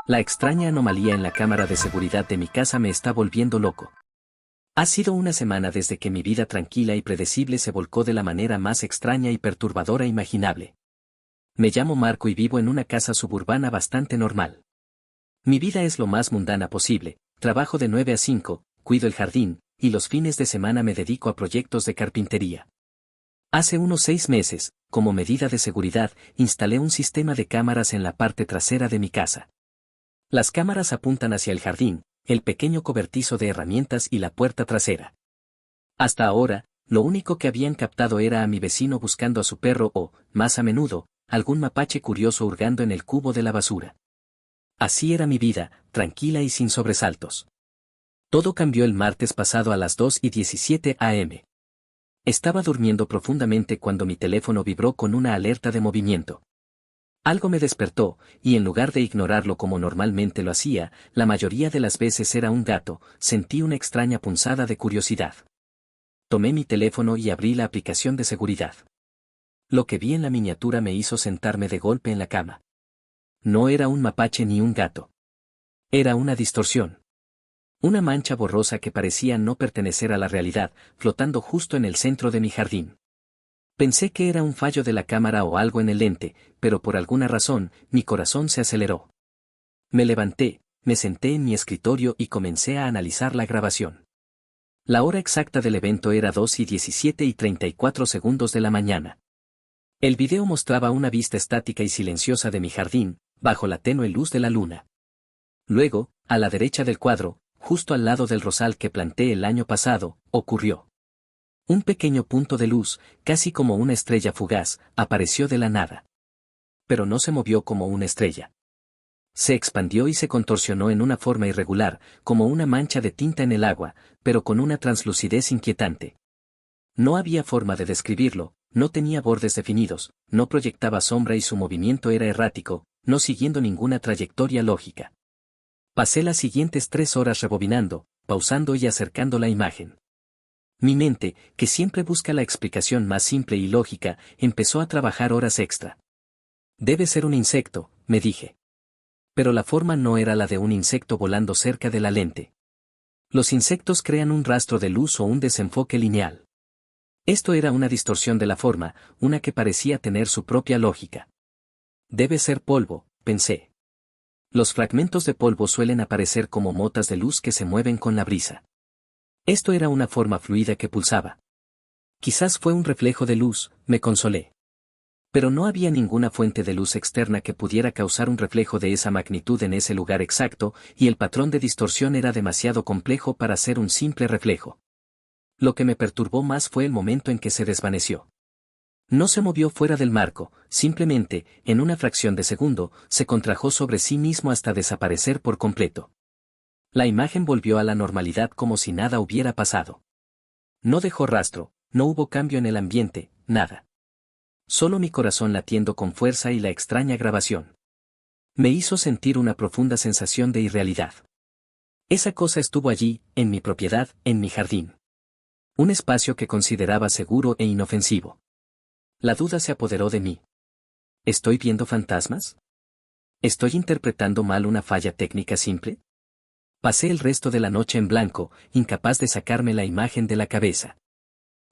La extraña anomalía en la cámara de seguridad de mi casa me está volviendo loco. Ha sido una semana desde que mi vida tranquila y predecible se volcó de la manera más extraña y perturbadora imaginable. Me llamo Marco y vivo en una casa suburbana bastante normal. Mi vida es lo más mundana posible, trabajo de 9 a 5, cuido el jardín, y los fines de semana me dedico a proyectos de carpintería. Hace unos 6 meses, como medida de seguridad, instalé un sistema de cámaras en la parte trasera de mi casa. Las cámaras apuntan hacia el jardín, el pequeño cobertizo de herramientas y la puerta trasera. Hasta ahora, lo único que habían captado era a mi vecino buscando a su perro o, más a menudo, algún mapache curioso hurgando en el cubo de la basura. Así era mi vida, tranquila y sin sobresaltos. Todo cambió el martes pasado a las 2:17 am. Estaba durmiendo profundamente cuando mi teléfono vibró con una alerta de movimiento. Algo me despertó, y en lugar de ignorarlo como normalmente lo hacía, la mayoría de las veces era un gato, sentí una extraña punzada de curiosidad. Tomé mi teléfono y abrí la aplicación de seguridad. Lo que vi en la miniatura me hizo sentarme de golpe en la cama. No era un mapache ni un gato. Era una distorsión. Una mancha borrosa que parecía no pertenecer a la realidad, flotando justo en el centro de mi jardín. Pensé que era un fallo de la cámara o algo en el lente, pero por alguna razón, mi corazón se aceleró. Me levanté, me senté en mi escritorio y comencé a analizar la grabación. La hora exacta del evento era 2:17:34 de la mañana. El video mostraba una vista estática y silenciosa de mi jardín, bajo la tenue luz de la luna. Luego, a la derecha del cuadro, justo al lado del rosal que planté el año pasado, ocurrió. Un pequeño punto de luz, casi como una estrella fugaz, apareció de la nada. Pero no se movió como una estrella. Se expandió y se contorsionó en una forma irregular, como una mancha de tinta en el agua, pero con una translucidez inquietante. No había forma de describirlo, no tenía bordes definidos, no proyectaba sombra y su movimiento era errático, no siguiendo ninguna trayectoria lógica. Pasé las siguientes 3 horas rebobinando, pausando y acercando la imagen. Mi mente, que siempre busca la explicación más simple y lógica, empezó a trabajar horas extra. Debe ser un insecto, me dije. Pero la forma no era la de un insecto volando cerca de la lente. Los insectos crean un rastro de luz o un desenfoque lineal. Esto era una distorsión de la forma, una que parecía tener su propia lógica. Debe ser polvo, pensé. Los fragmentos de polvo suelen aparecer como motas de luz que se mueven con la brisa. Esto era una forma fluida que pulsaba. Quizás fue un reflejo de luz, me consolé. Pero no había ninguna fuente de luz externa que pudiera causar un reflejo de esa magnitud en ese lugar exacto, y el patrón de distorsión era demasiado complejo para ser un simple reflejo. Lo que me perturbó más fue el momento en que se desvaneció. No se movió fuera del marco, simplemente, en una fracción de segundo, se contrajo sobre sí mismo hasta desaparecer por completo. La imagen volvió a la normalidad como si nada hubiera pasado. No dejó rastro, no hubo cambio en el ambiente, nada. Solo mi corazón latiendo con fuerza y la extraña grabación. Me hizo sentir una profunda sensación de irrealidad. Esa cosa estuvo allí, en mi propiedad, en mi jardín. Un espacio que consideraba seguro e inofensivo. La duda se apoderó de mí. ¿Estoy viendo fantasmas? ¿Estoy interpretando mal una falla técnica simple? Pasé el resto de la noche en blanco, incapaz de sacarme la imagen de la cabeza.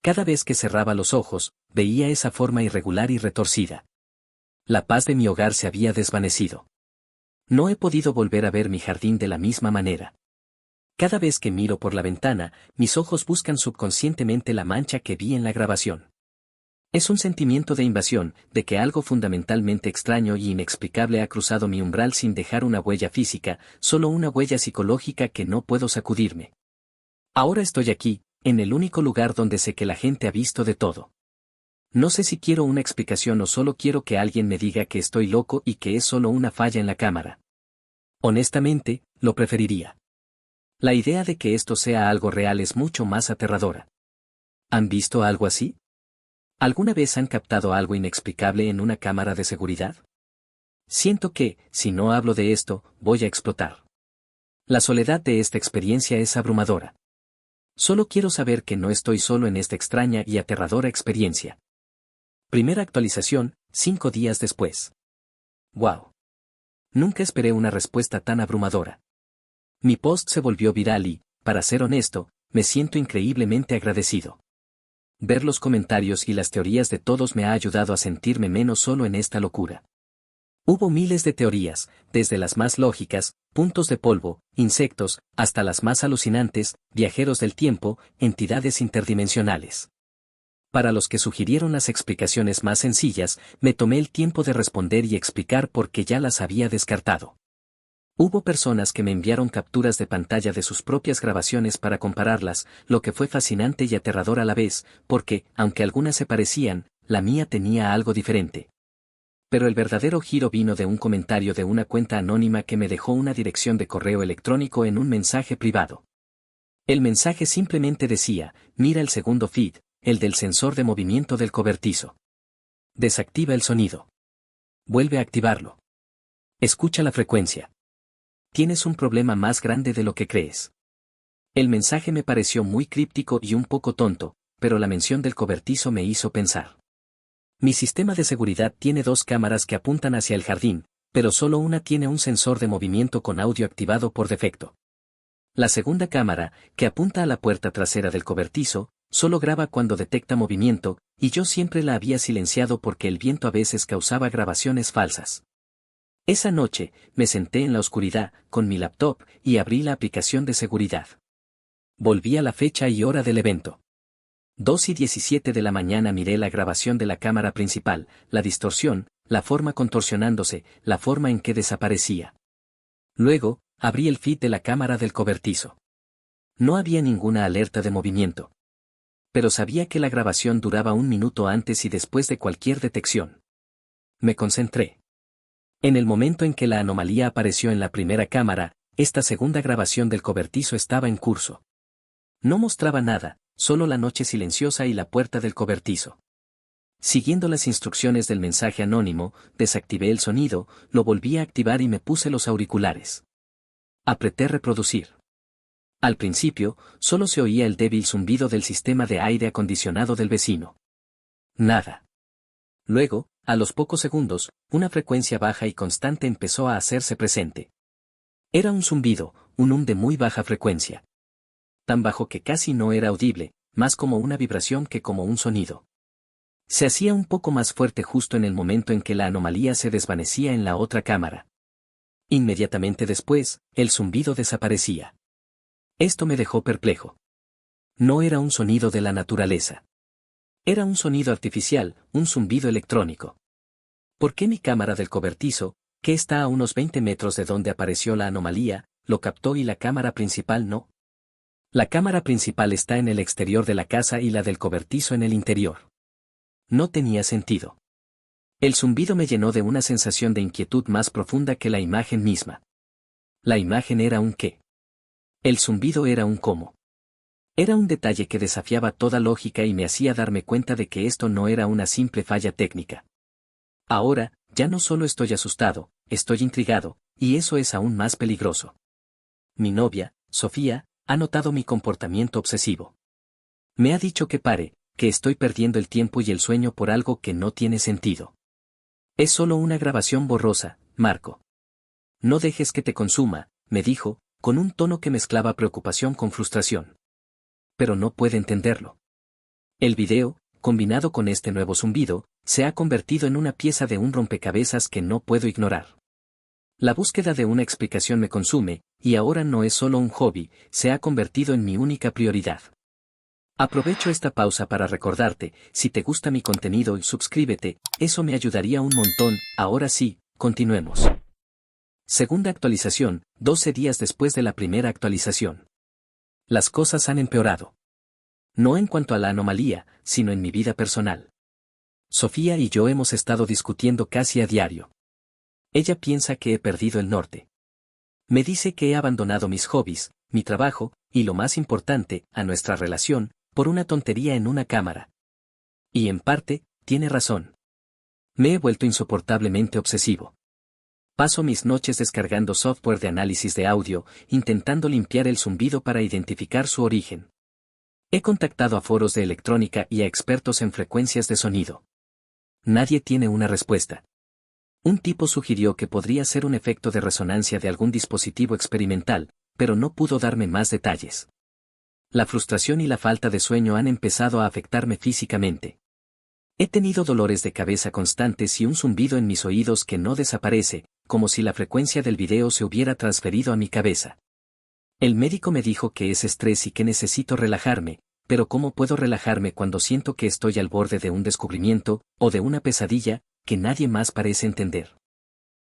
Cada vez que cerraba los ojos, veía esa forma irregular y retorcida. La paz de mi hogar se había desvanecido. No he podido volver a ver mi jardín de la misma manera. Cada vez que miro por la ventana, mis ojos buscan subconscientemente la mancha que vi en la grabación. Es un sentimiento de invasión, de que algo fundamentalmente extraño y inexplicable ha cruzado mi umbral sin dejar una huella física, solo una huella psicológica que no puedo sacudirme. Ahora estoy aquí, en el único lugar donde sé que la gente ha visto de todo. No sé si quiero una explicación o solo quiero que alguien me diga que estoy loco y que es solo una falla en la cámara. Honestamente, lo preferiría. La idea de que esto sea algo real es mucho más aterradora. ¿Han visto algo así? ¿Alguna vez han captado algo inexplicable en una cámara de seguridad? Siento que, si no hablo de esto, voy a explotar. La soledad de esta experiencia es abrumadora. Solo quiero saber que no estoy solo en esta extraña y aterradora experiencia. Primera actualización, 5 días después. ¡Wow! Nunca esperé una respuesta tan abrumadora. Mi post se volvió viral y, para ser honesto, me siento increíblemente agradecido. Ver los comentarios y las teorías de todos me ha ayudado a sentirme menos solo en esta locura. Hubo miles de teorías, desde las más lógicas, puntos de polvo, insectos, hasta las más alucinantes, viajeros del tiempo, entidades interdimensionales. Para los que sugirieron las explicaciones más sencillas, me tomé el tiempo de responder y explicar por qué ya las había descartado. Hubo personas que me enviaron capturas de pantalla de sus propias grabaciones para compararlas, lo que fue fascinante y aterrador a la vez, porque, aunque algunas se parecían, la mía tenía algo diferente. Pero el verdadero giro vino de un comentario de una cuenta anónima que me dejó una dirección de correo electrónico en un mensaje privado. El mensaje simplemente decía: mira el segundo feed, el del sensor de movimiento del cobertizo. Desactiva el sonido. Vuelve a activarlo. Escucha la frecuencia. Tienes un problema más grande de lo que crees. El mensaje me pareció muy críptico y un poco tonto, pero la mención del cobertizo me hizo pensar. Mi sistema de seguridad tiene 2 cámaras que apuntan hacia el jardín, pero solo una tiene un sensor de movimiento con audio activado por defecto. La segunda cámara, que apunta a la puerta trasera del cobertizo, solo graba cuando detecta movimiento, y yo siempre la había silenciado porque el viento a veces causaba grabaciones falsas. Esa noche, me senté en la oscuridad, con mi laptop, y abrí la aplicación de seguridad. Volví a la fecha y hora del evento. 2:17 de la mañana miré la grabación de la cámara principal, la distorsión, la forma contorsionándose, la forma en que desaparecía. Luego, abrí el feed de la cámara del cobertizo. No había ninguna alerta de movimiento. Pero sabía que la grabación duraba 1 minuto antes y después de cualquier detección. Me concentré. En el momento en que la anomalía apareció en la primera cámara, esta segunda grabación del cobertizo estaba en curso. No mostraba nada, solo la noche silenciosa y la puerta del cobertizo. Siguiendo las instrucciones del mensaje anónimo, desactivé el sonido, lo volví a activar y me puse los auriculares. Apreté reproducir. Al principio, solo se oía el débil zumbido del sistema de aire acondicionado del vecino. Nada. Luego, a los pocos segundos, una frecuencia baja y constante empezó a hacerse presente. Era un zumbido, un hum de muy baja frecuencia. Tan bajo que casi no era audible, más como una vibración que como un sonido. Se hacía un poco más fuerte justo en el momento en que la anomalía se desvanecía en la otra cámara. Inmediatamente después, el zumbido desaparecía. Esto me dejó perplejo. No era un sonido de la naturaleza. Era un sonido artificial, un zumbido electrónico. ¿Por qué mi cámara del cobertizo, que está a unos 20 metros de donde apareció la anomalía, lo captó y la cámara principal no? La cámara principal está en el exterior de la casa y la del cobertizo en el interior. No tenía sentido. El zumbido me llenó de una sensación de inquietud más profunda que la imagen misma. La imagen era un qué. El zumbido era un cómo. Era un detalle que desafiaba toda lógica y me hacía darme cuenta de que esto no era una simple falla técnica. Ahora, ya no solo estoy asustado, estoy intrigado, y eso es aún más peligroso. Mi novia, Sofía, ha notado mi comportamiento obsesivo. Me ha dicho que pare, que estoy perdiendo el tiempo y el sueño por algo que no tiene sentido. Es solo una grabación borrosa, Marco. No dejes que te consuma, me dijo, con un tono que mezclaba preocupación con frustración. Pero no puede entenderlo. El video, combinado con este nuevo zumbido, se ha convertido en una pieza de un rompecabezas que no puedo ignorar. La búsqueda de una explicación me consume, y ahora no es solo un hobby, se ha convertido en mi única prioridad. Aprovecho esta pausa para recordarte, si te gusta mi contenido y suscríbete, eso me ayudaría un montón. Ahora sí, continuemos. Segunda actualización, 12 días después de la primera actualización. Las cosas han empeorado. No en cuanto a la anomalía, sino en mi vida personal. Sofía y yo hemos estado discutiendo casi a diario. Ella piensa que he perdido el norte. Me dice que he abandonado mis hobbies, mi trabajo, y lo más importante, a nuestra relación, por una tontería en una cámara. Y en parte, tiene razón. Me he vuelto insoportablemente obsesivo. Paso mis noches descargando software de análisis de audio, intentando limpiar el zumbido para identificar su origen. He contactado a foros de electrónica y a expertos en frecuencias de sonido. Nadie tiene una respuesta. Un tipo sugirió que podría ser un efecto de resonancia de algún dispositivo experimental, pero no pudo darme más detalles. La frustración y la falta de sueño han empezado a afectarme físicamente. He tenido dolores de cabeza constantes y un zumbido en mis oídos que no desaparece, como si la frecuencia del video se hubiera transferido a mi cabeza. El médico me dijo que es estrés y que necesito relajarme, pero ¿cómo puedo relajarme cuando siento que estoy al borde de un descubrimiento, o de una pesadilla, que nadie más parece entender?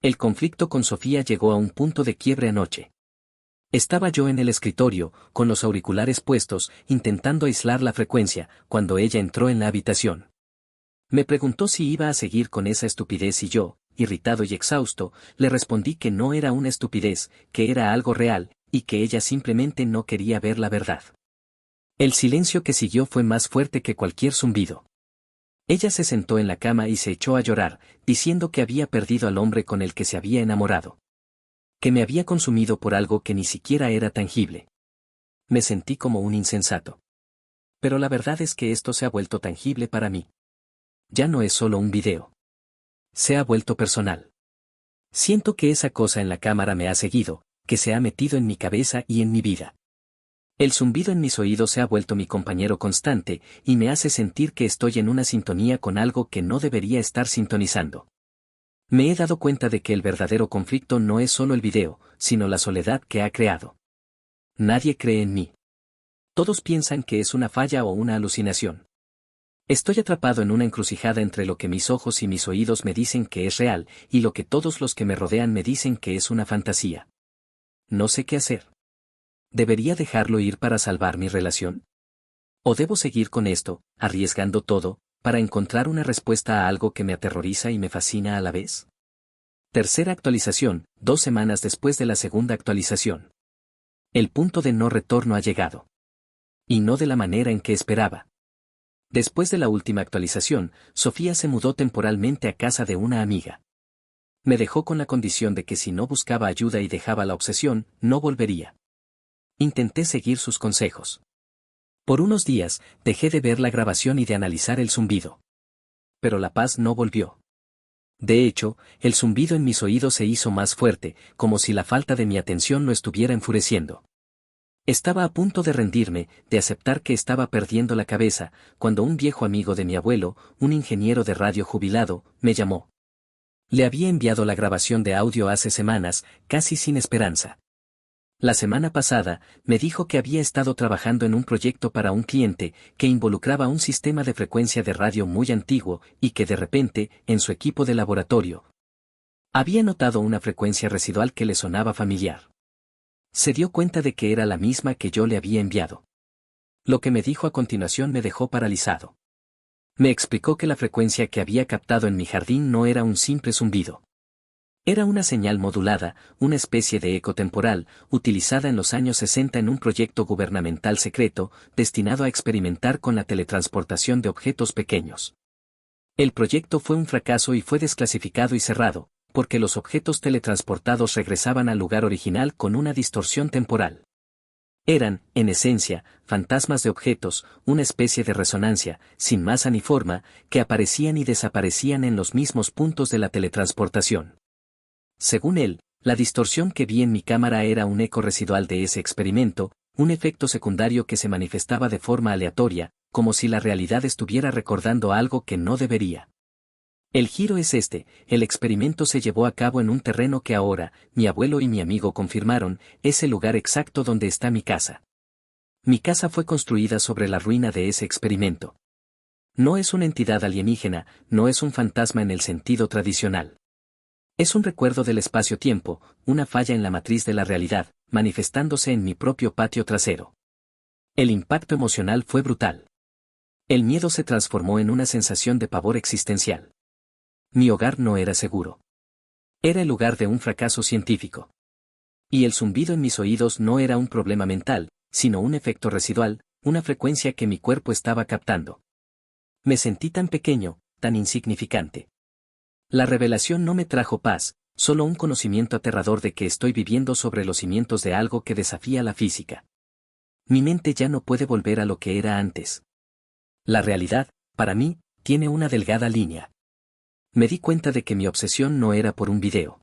El conflicto con Sofía llegó a un punto de quiebre anoche. Estaba yo en el escritorio, con los auriculares puestos, intentando aislar la frecuencia, cuando ella entró en la habitación. Me preguntó si iba a seguir con esa estupidez y yo, irritado y exhausto, le respondí que no era una estupidez, que era algo real, y que ella simplemente no quería ver la verdad. El silencio que siguió fue más fuerte que cualquier zumbido. Ella se sentó en la cama y se echó a llorar, diciendo que había perdido al hombre con el que se había enamorado. Que me había consumido por algo que ni siquiera era tangible. Me sentí como un insensato. Pero la verdad es que esto se ha vuelto tangible para mí. Ya no es solo un video. Se ha vuelto personal. Siento que esa cosa en la cámara me ha seguido, que se ha metido en mi cabeza y en mi vida. El zumbido en mis oídos se ha vuelto mi compañero constante, y me hace sentir que estoy en una sintonía con algo que no debería estar sintonizando. Me he dado cuenta de que el verdadero conflicto no es solo el video, sino la soledad que ha creado. Nadie cree en mí. Todos piensan que es una falla o una alucinación. Estoy atrapado en una encrucijada entre lo que mis ojos y mis oídos me dicen que es real, y lo que todos los que me rodean me dicen que es una fantasía. No sé qué hacer. ¿Debería dejarlo ir para salvar mi relación? ¿O debo seguir con esto, arriesgando todo, para encontrar una respuesta a algo que me aterroriza y me fascina a la vez? Tercera actualización, 2 semanas después de la segunda actualización. El punto de no retorno ha llegado. Y no de la manera en que esperaba. Después de la última actualización, Sofía se mudó temporalmente a casa de una amiga. Me dejó con la condición de que si no buscaba ayuda y dejaba la obsesión, no volvería. Intenté seguir sus consejos. Por unos días, dejé de ver la grabación y de analizar el zumbido. Pero la paz no volvió. De hecho, el zumbido en mis oídos se hizo más fuerte, como si la falta de mi atención lo estuviera enfureciendo. Estaba a punto de rendirme, de aceptar que estaba perdiendo la cabeza, cuando un viejo amigo de mi abuelo, un ingeniero de radio jubilado, me llamó. Le había enviado la grabación de audio hace semanas, casi sin esperanza. La semana pasada, me dijo que había estado trabajando en un proyecto para un cliente, que involucraba un sistema de frecuencia de radio muy antiguo, y que de repente, en su equipo de laboratorio, había notado una frecuencia residual que le sonaba familiar. Se dio cuenta de que era la misma que yo le había enviado. Lo que me dijo a continuación me dejó paralizado. Me explicó que la frecuencia que había captado en mi jardín no era un simple zumbido. Era una señal modulada, una especie de eco temporal, utilizada en los años 60 en un proyecto gubernamental secreto, destinado a experimentar con la teletransportación de objetos pequeños. El proyecto fue un fracaso y fue desclasificado y cerrado, porque los objetos teletransportados regresaban al lugar original con una distorsión temporal. Eran, en esencia, fantasmas de objetos, una especie de resonancia, sin masa ni forma, que aparecían y desaparecían en los mismos puntos de la teletransportación. Según él, la distorsión que vi en mi cámara era un eco residual de ese experimento, un efecto secundario que se manifestaba de forma aleatoria, como si la realidad estuviera recordando algo que no debería. El giro es este: el experimento se llevó a cabo en un terreno que ahora, mi abuelo y mi amigo confirmaron, es el lugar exacto donde está mi casa. Mi casa fue construida sobre la ruina de ese experimento. No es una entidad alienígena, no es un fantasma en el sentido tradicional. Es un recuerdo del espacio-tiempo, una falla en la matriz de la realidad, manifestándose en mi propio patio trasero. El impacto emocional fue brutal. El miedo se transformó en una sensación de pavor existencial. Mi hogar no era seguro. Era el lugar de un fracaso científico. Y el zumbido en mis oídos no era un problema mental, sino un efecto residual, una frecuencia que mi cuerpo estaba captando. Me sentí tan pequeño, tan insignificante. La revelación no me trajo paz, solo un conocimiento aterrador de que estoy viviendo sobre los cimientos de algo que desafía la física. Mi mente ya no puede volver a lo que era antes. La realidad, para mí, tiene una delgada línea. Me di cuenta de que mi obsesión no era por un video.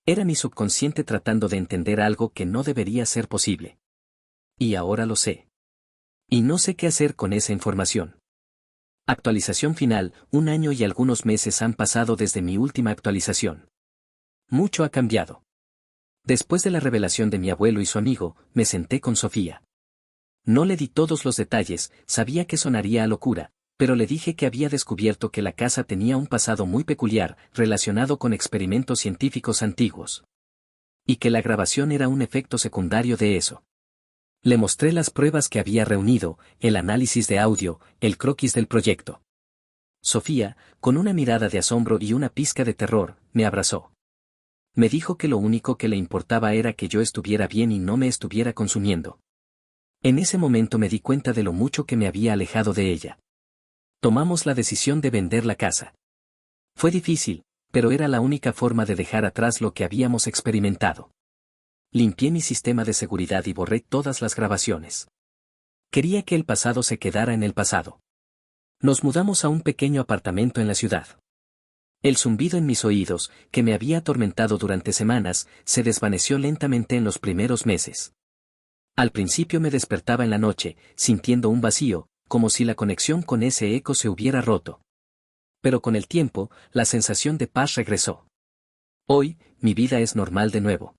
Era mi subconsciente tratando de entender algo que no debería ser posible. Y ahora lo sé. Y no sé qué hacer con esa información. Actualización final, 1 año y algunos meses han pasado desde mi última actualización. Mucho ha cambiado. Después de la revelación de mi abuelo y su amigo, me senté con Sofía. No le di todos los detalles, sabía que sonaría a locura, pero le dije que había descubierto que la casa tenía un pasado muy peculiar, relacionado con experimentos científicos antiguos. Y que la grabación era un efecto secundario de eso. Le mostré las pruebas que había reunido, el análisis de audio, el croquis del proyecto. Sofía, con una mirada de asombro y una pizca de terror, me abrazó. Me dijo que lo único que le importaba era que yo estuviera bien y no me estuviera consumiendo. En ese momento me di cuenta de lo mucho que me había alejado de ella. Tomamos la decisión de vender la casa. Fue difícil, pero era la única forma de dejar atrás lo que habíamos experimentado. Limpié mi sistema de seguridad y borré todas las grabaciones. Quería que el pasado se quedara en el pasado. Nos mudamos a un pequeño apartamento en la ciudad. El zumbido en mis oídos, que me había atormentado durante semanas, se desvaneció lentamente en los primeros meses. Al principio me despertaba en la noche, sintiendo un vacío, como si la conexión con ese eco se hubiera roto. Pero con el tiempo, la sensación de paz regresó. Hoy, mi vida es normal de nuevo.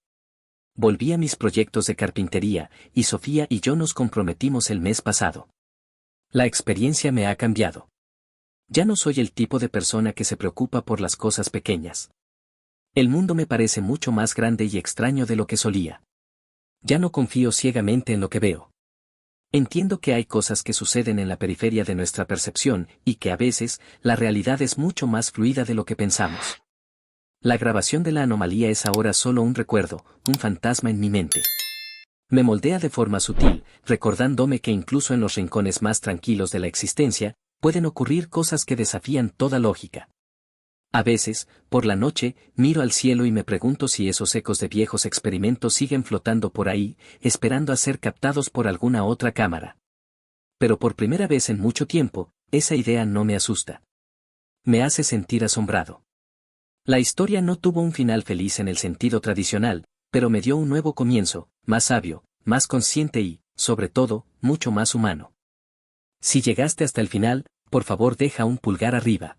Volví a mis proyectos de carpintería, y Sofía y yo nos comprometimos el mes pasado. La experiencia me ha cambiado. Ya no soy el tipo de persona que se preocupa por las cosas pequeñas. El mundo me parece mucho más grande y extraño de lo que solía. Ya no confío ciegamente en lo que veo. Entiendo que hay cosas que suceden en la periferia de nuestra percepción y que a veces la realidad es mucho más fluida de lo que pensamos. La grabación de la anomalía es ahora solo un recuerdo, un fantasma en mi mente. Me moldea de forma sutil, recordándome que incluso en los rincones más tranquilos de la existencia, pueden ocurrir cosas que desafían toda lógica. A veces, por la noche, miro al cielo y me pregunto si esos ecos de viejos experimentos siguen flotando por ahí, esperando a ser captados por alguna otra cámara. Pero por primera vez en mucho tiempo, esa idea no me asusta. Me hace sentir asombrado. La historia no tuvo un final feliz en el sentido tradicional, pero me dio un nuevo comienzo, más sabio, más consciente y, sobre todo, mucho más humano. Si llegaste hasta el final, por favor deja un pulgar arriba.